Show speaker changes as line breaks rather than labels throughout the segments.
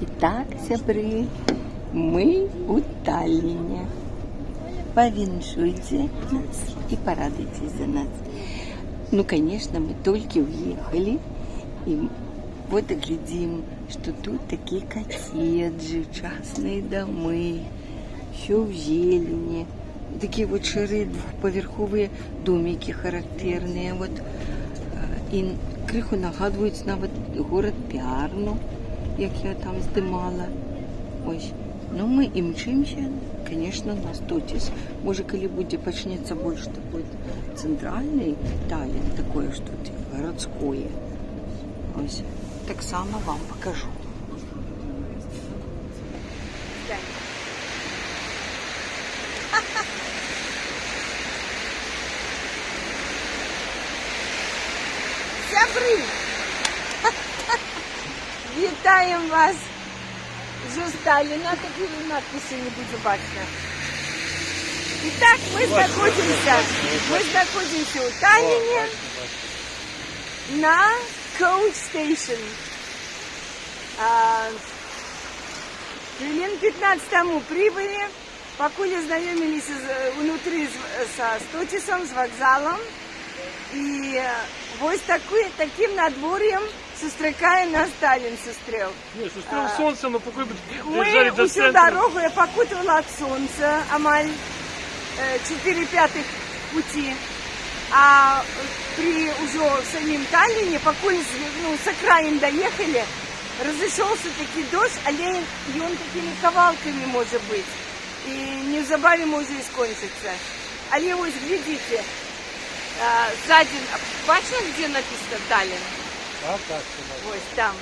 Итак, сябры, мы у Таллине. Повіншуйте нас и порадуйтесь за нас. Ну, конечно, мы только уехали, и вот и глядим, что тут такие коттеджи, частные домы, все в зелени. Такие вот ширые двухповерховые домики характерные. Вот. И криху нагадують навіть город Пярну, як я там здимала. Ось. Ну, мы и мчимся, конечно, на Стотис. Может, коли будет почнется больше такой центральный Таллин, такое что-то городское. Ось. Так само вам покажу. Сябры! Вітаємо вас з Таллина. Такие надписи не буду бачити. Итак, мы находимся у Таллине на Coach Station. Хвилин 15 тому прибыли, покуль ознайомились внутри со Стотисом, с вокзалом. И вот таким надворьем сустракає нас Таллин сустрел.
Ні, сустрел сонце, но поки
мы
до
всю дорогу я покутывала от солнца, амаль 4/5 пути. А при уже в самим Таллине, покуль с окраин доехали, разошелся такий дождь, але и он такими кавалками может быть. И незабавно может и скончиться. Але вот глядите, сзади, бачно, где написано Таллин?
Так.
Вот там.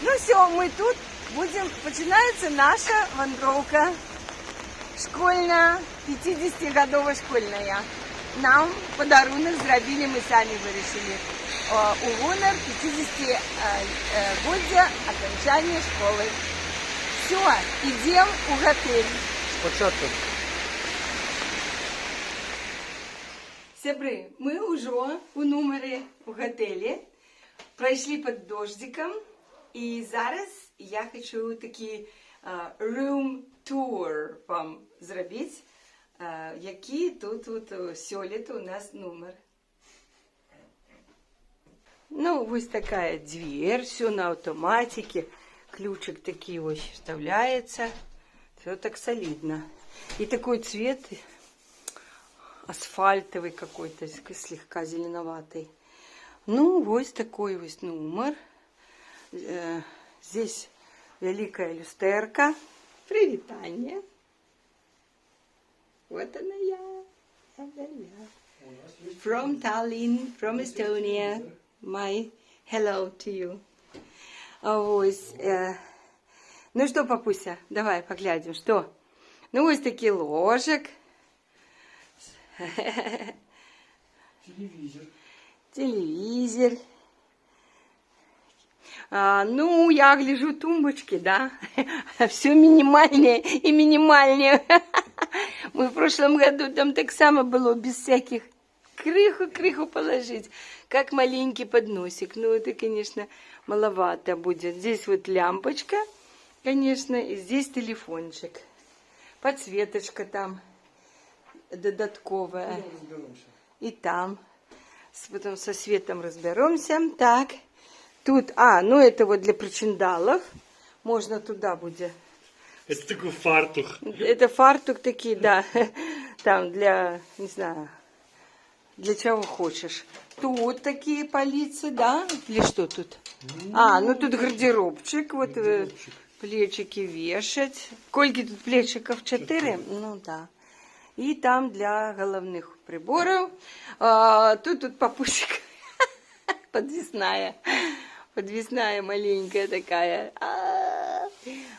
Ну все, мы тут будем, начинается наша вандровка школьная, 50-годовая школьная. Нам подарунок зробили, мы сами вирішили. У гонор 50-годия окончания школы. Все, идем у готель.
Спочатку.
Сябры, мы уже у номере у готелі. Пройшли под дождиком. І зараз я хочу такий room tour вам зробити. Який тут сьогодні у нас номер. Ну, ось такая дверь, все на автоматике. Ключик такой вот вставляется. Все так солидно. И такой цвет асфальтовый какой-то, слегка зеленоватый. Ну, вот такой вот номер. Здесь великая люстерка. Привитание. Вот она я. From Tallinn, from Estonia. My hello to you. Вот. Ну что, папуся, давай поглядим, что? Ну, вот такие ложек. Телевизор. Ну, я гляжу тумбочки, да. Все минимальнее и минимальнее. Мы в прошлом году там так само было, без всяких крыху положить, как маленький подносик. Ну, это, конечно, маловато будет. Здесь вот лямпочка, конечно, и здесь телефончик. Подсветочка там додатковая. И там. Потом со светом разберемся. Так. Тут, ну это вот для причиндалов. Можно туда будет.
Это такой фартух.
Это фартук такие, да. Там для, не знаю, для чего хочешь. Тут такие полицы, да? Или что тут? Ну тут гардеробчик. Вот плечики вешать. Сколько тут плечиков? 4? Ну да. И там для головных приборов. Тут папусик. Подвесная. Подвесная маленькая такая.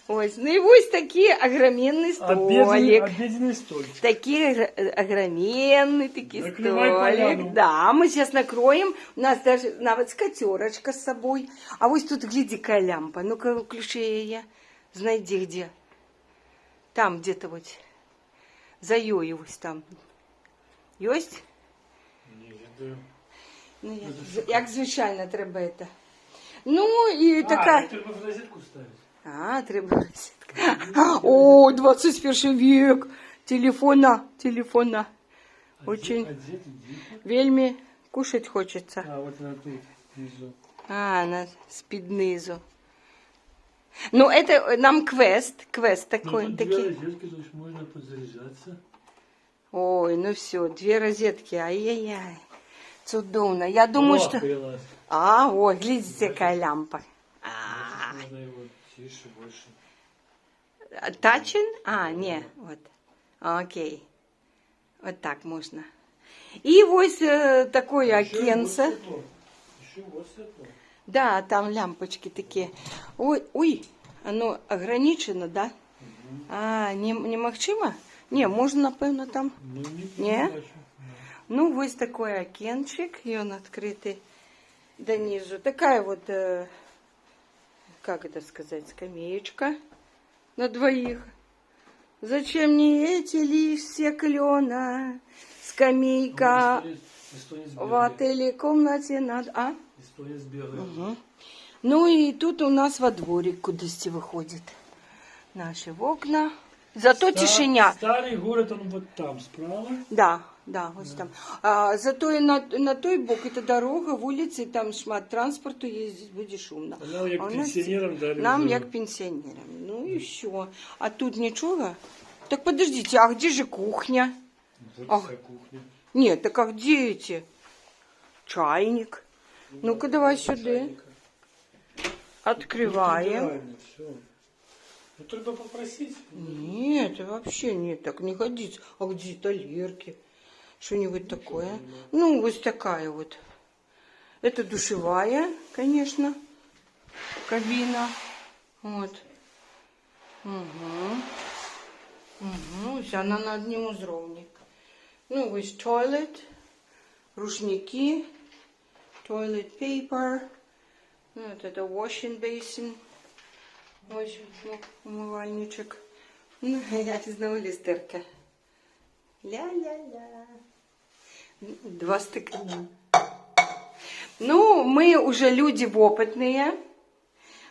Ось. Ну и вот такие огроменный столик.
Обеденный столик.
Такие огроменный столик. Да, мы сейчас накроем. У нас даже навіть скатерочка с собой. А вот тут, гляди, какая лямпа. Ну-ка, включи ее. Знайди где. Там где-то вот. За ёю там. Есть?
Не видаю.
Ну, як звичайно треба це. Ну, і така...
треба в розетку ставити.
А, треба розетка. О, 21 век. Телефона. Очень вельми кушать хочется.
А, вот она тут, внизу.
А, она спит низу. Ну, это нам квест такой.
Тут
такие.
две розетки, то есть можно подзаряжаться.
Ой, ну все, 2 розетки. Ай-яй-яй. Чудовно. Я думаю,
О,
что...
появилась.
А, ой, глядите, какая лямпа. А,
Можно его тише, больше.
Тачин? А, не, вот. Окей. Вот так можно. И вот такое окенце.
Еще вот светло.
Да, там лямпочки такие. Ой, оно ограничено, да? А, не магчыма? Не, можно, напевно, там.
Ну,
Не?
бачу.
Ну, вот такой окенчик, и он открытый до низу. Такая вот, как это сказать, скамеечка на двоих. Зачем мне эти листья клена? Скамейка
Эстонец
в
белый.
отеле, комнате над... А?
Эстонец белый.
Угу. Ну и тут у нас во дворик кудысти выходит. Наши окна. Зато тишиня.
Старый город, он вот там, справа.
Да, вот там. А, зато и на той бок это дорога, улицы, там шмат транспорту ездить буде шумно.
Нам як
А у нас
пенсіонерам дали.
Нам
вже.
як пенсионерам. Ну и все. А тут ничего? Так подождите, а где же кухня?
Вот
Ах.
вся кухня.
Нет, так а где эти? Чайник. Ну-ка давай сюда. Открываем.
Идеально, все. Ну только попросить.
Нет, вообще нет, так не годится. А где талерки? Что-нибудь такое? Ну, вот такая вот. Это душевая, конечно, кабина. Вот. Она на одним уровне. Ну, вот toilet, рушники, toilet paper. Ну, вот это washing basin. Ось умивальничок. Ну, я знову люстерка. Ля-ля-ля. 2 стакана. Ну, мы уже люди опытные.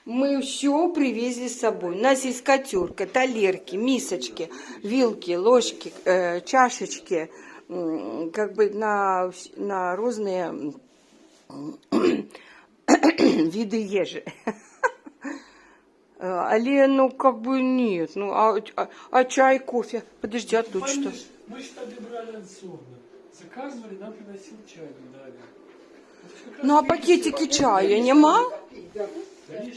Мы все привезли с собой. У нас есть котерка, талерки, мисочки, вилки, ложки, чашечки. Как бы на разные виды ежи. Але, ну, как бы нет. Ну, а чай, кофе? Подожди, а тут что?
Мы же тогда брали отсюда. Заказывали, нам приносил чай, дали.
Ну, а пакетики чая нема?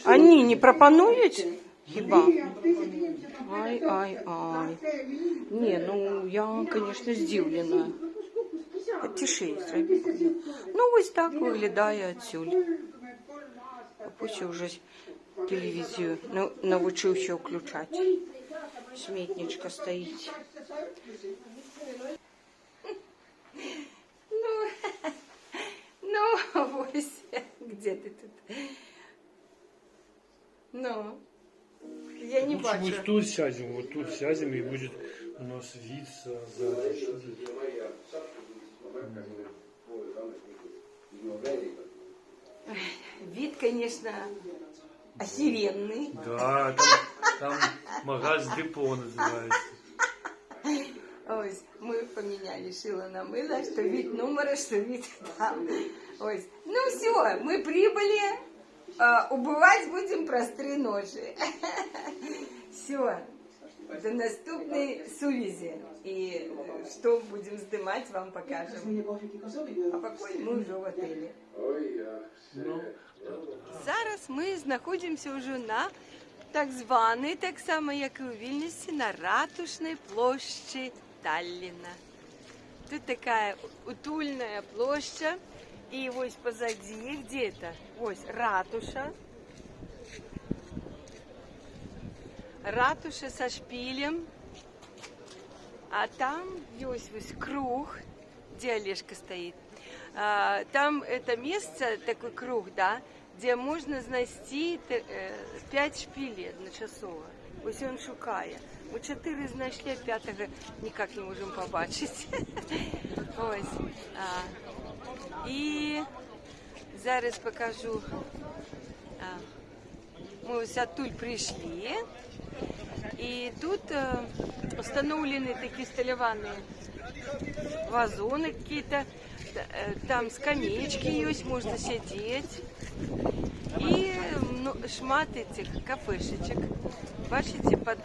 Они не пропонують? Хіба? Ай. Не, ну, я, конечно, здивлена. Тише, ну, ось так виглядає отсюль. Пусть уже телевізію навчився включати. Сметничка стоїть. Ну, ось, где ты тут? Ну, я не бачу.
Вот тут сядем, и будет у нас вид сзади. Что здесь?
Вид, конечно, охеренный.
Да, там магаз депо называется.
Ось, мы поменяли шило на мыло, что вид номера, что вид там. Ось. Ну все, мы прибыли. Убывать будем простые ножи. Все. До наступной сувязи. И что будем снимать, вам покажем. А пока мы уже в отеле. Зараз ми знаходимося вже на так званий, так само як і у Вільнюсі, на Ратушній площі Таллина. Тут такая утульная площадь. И вот позади, где это? Вот ратуша. Ратуша со шпилем. А там есть вот круг, где Олежка стоит. Там это место, такой круг, да, где можно знайти 5 шпилей одночасово. Ось він шукає. Ми 4 знайшли, 5-го ніяк не можемо побачити. Ось. І Зараз покажу. Ми ось оттуль прийшли. И тут установлены такие столеванные вазоны какие-то. Там скамеечки есть, можно сидеть. И шмат этих кафешечек. Бачите, под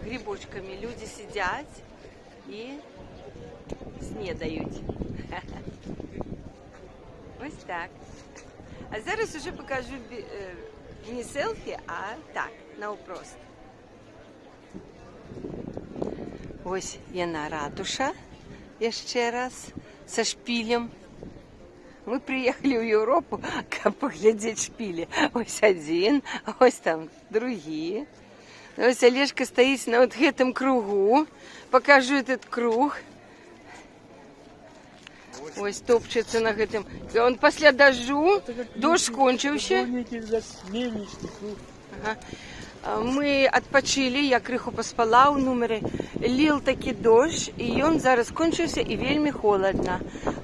грибочками люди сидят и снедають. Ось так. А зараз уже покажу не селфі, а так, навпрост. Ось яна ратуша, ще раз, со шпилем. Мы приехали в Европу, как поглядеть шпили. Ось один, ось там другие. Ось Олежка стоит на вот этом кругу. Покажу этот круг. Ось топчется на этом. Он после дождю, дождь кончился. Ага. Ми відпочили, я криху поспала у номері. Лил таки дощ, і він зараз кончився, і вельми холодно.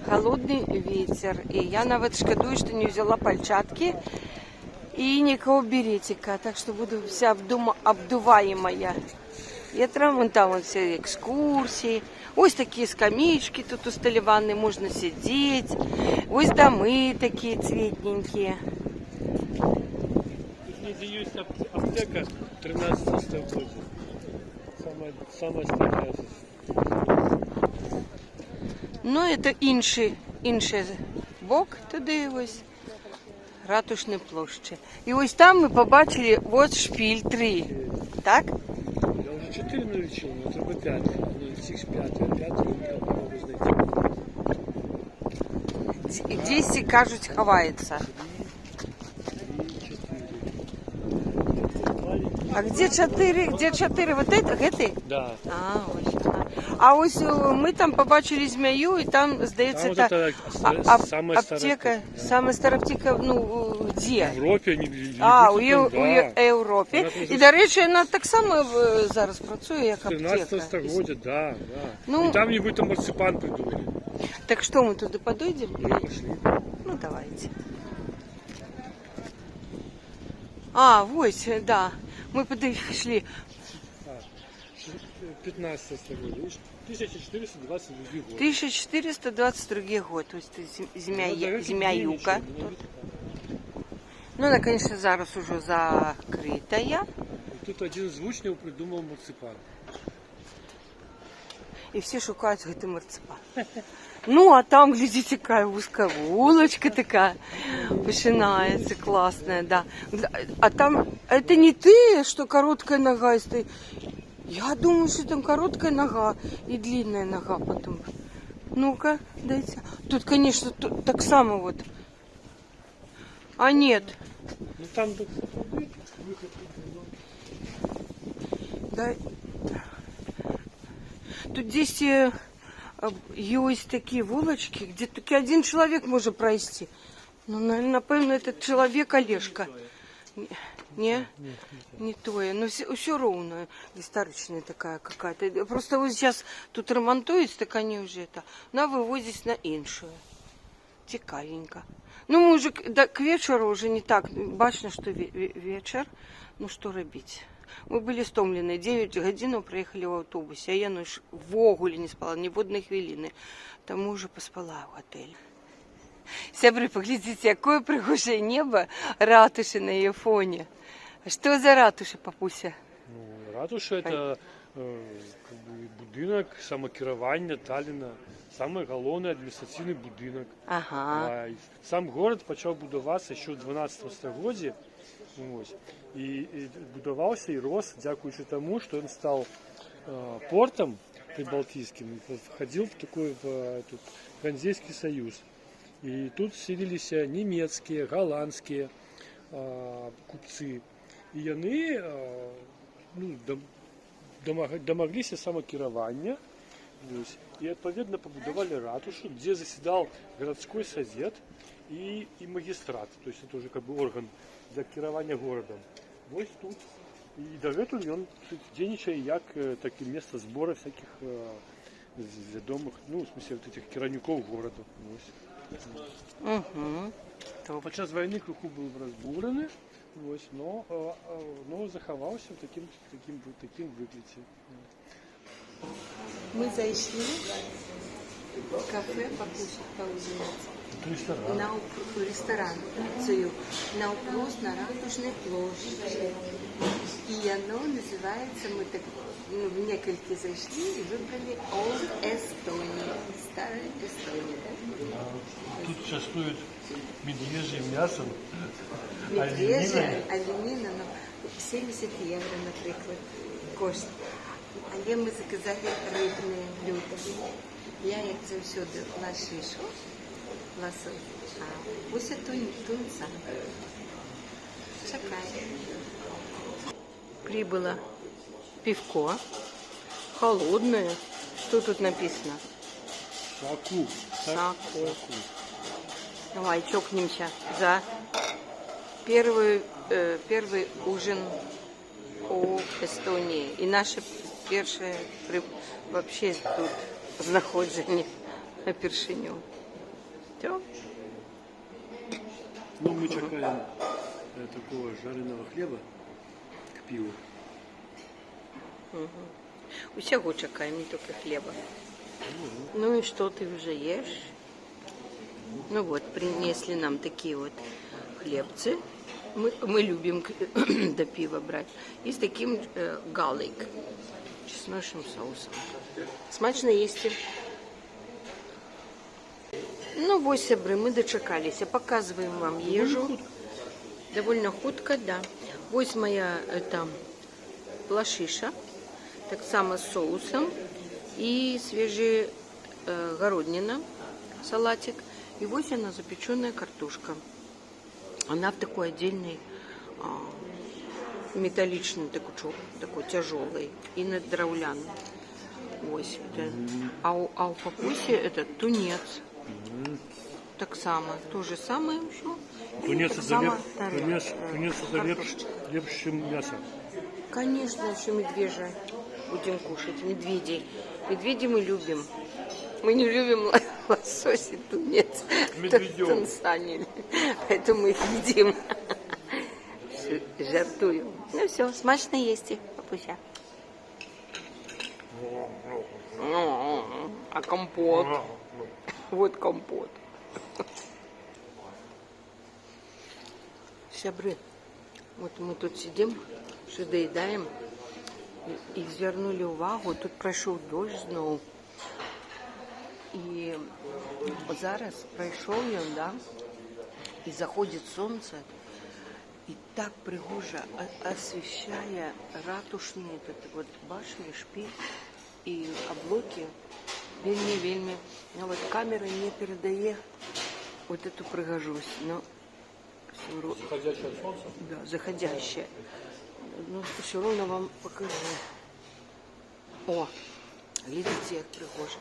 Холодний вітер. І я навіть шкодую, що не взяла пальчатки і никакого беретика. Так що буду вся обдуваемая ветром. Вон там вот все экскурсии. Ось такі скамеечки тут усталеваны, можно сидеть. Ось доми такие цветненькие.
Есть аптека 13 столетия. Самая старая.
Ну, это інший бок туди ось. Ратушні площі. І ось там ми побачили от шпиль 3. Так?
Я уже 4 навечил, но это 5. Цих 5, а 5 я не могу знайти.
Десь, кажуть, ховається. А где 4? Где 4? Вот это? Гэты?
Да.
А ось ми там побачили змею, і там, здається,
там
це
самая
аптека. Самая старая аптека, ну, де?
В Європі.
У Європі. І, до речі, вона так само зараз працює, як аптека.
13 століття, да.
Ну,
і там нібито марципан придумали.
Так що, ми туди подойдемо?
Ну, пошли.
Ну, давайте. А, ось, да. Мы подошли.
15 столетие. 1422 год.
1422 год. То есть Змеюка. Ну, она, конечно, зараз уже закрытая.
Тут один з учнів придумав марципан.
И все шукают гэты марципан. Ну, а там, глядите, какая узкая улочка такая начинается, классная, да. А там, это не ты, что короткая нога стоит. Я думаю, что там короткая нога и длинная нога потом. Ну-ка, дайте. Тут, конечно, тут так само вот. А нет.
Ну, там выход.
Да. Тут здесь есть такие вулочки, где только один человек может пройти. Ну, напевно, этот человек Олежка. Не тое. Но все ровно. Историчная такая какая-то. Просто вот сейчас тут ремонтуется, так они уже это. На вывозить на іншую. Цікавенько. Ну, мы уже к вечеру уже не так. Бачно, что вечер. Ну, что робить? Мы были стомлены. 9 годин приехали в автобусе. А я в огуле не спала, ни в одной хвилины. Тому уже поспала в отеле. Сябры, поглядите, какое пригожее небо ратуши на ее фоне. Что за ратуша, папуся?
Ну, ратуша это будинок самокіравання Талліна. Самый головний адміністраційний будинок.
Ага.
Сам город почав будуватися ще в 12 столітті. Ось. І будувався і рос, дякуючи тому, що він став портом прибалтійським, входив в такой Ганзейский союз. И тут селились немецкие, голландские купцы. И они домоглись самокіравання. И, отповедно, побудовали ратушу, где заседал городской совет и магистрат. То есть это уже как бы орган для кіравання городом. Вот тут. И до этого он тут денежає як таке место сбора всяких ведомых, ну, в смысле, вот этих керівників города. Ось.
Угу.
Під час війни Крюков був розбурений, ось, но заховався в таким вигляді.
Мы зашли в кафе покушать, поужинать.
Это ресторан.
Ресторан на Ратушной площади. И оно называется, мы так в несколько зашли и выбрали Old Estonia, старая Эстония, да?
Тут частуют медвежьим мясом,
Медвежья, оленина, ну, 70 евро, например, коштує. Але ми заказали рибне блюдо. Я, як завжди, лашишу, лосось, а ось тунца. Чекай. Прибыло пивко, холодное. Что тут написано?
Саку.
Саку. Давай чокнемся за первый ужин у Эстонии. И наше перше вообще тут знаходження на першиню. Все?
Ну, мы чекаем такого жареного хлеба к пиву.
Усього чекаємо, не тільки хліба. Ну и что, ты уже ешь? Ну вот, принесли нам такие вот хлебцы. Мы любим до пива брать. И с таким галик, чесночным соусом. Смачно есть. Ну, вот, сябры, мы дочекались. Показываем вам ежу. Довольно худко, да. Вот моя лашиша. Так само с соусом. И свежая городнина, салатик. И вот она запеченная картошка. Она в такой отдельной металличной, такой тяжелой и надравляной. Ось. А у папуси это тунец. Так само. То же самое еще.
Тунец это лепше, чем мясо.
Конечно, еще медвежья будем кушать. Медведей. Медведей мы любим. Мы не любим лосось и тунец. Танцанили. Поэтому их едим. Жартую. Ну все, смачно есть их, папуся. А компот? Вот компот. Сябры, вот мы тут сидим, що доїдаємо. І звернули увагу, тут пройшов дощ знову. І зараз пройшов він, да? І заходить сонце. І так пригоже освещає ратушні вот башні, шпиль і облоки. Вельми. Но вот камера не передає вот эту пригожусь. Но
Заходящее солнце?
Да, заходящее. Ну, все равно вам покажу. О, видите, як пригоже.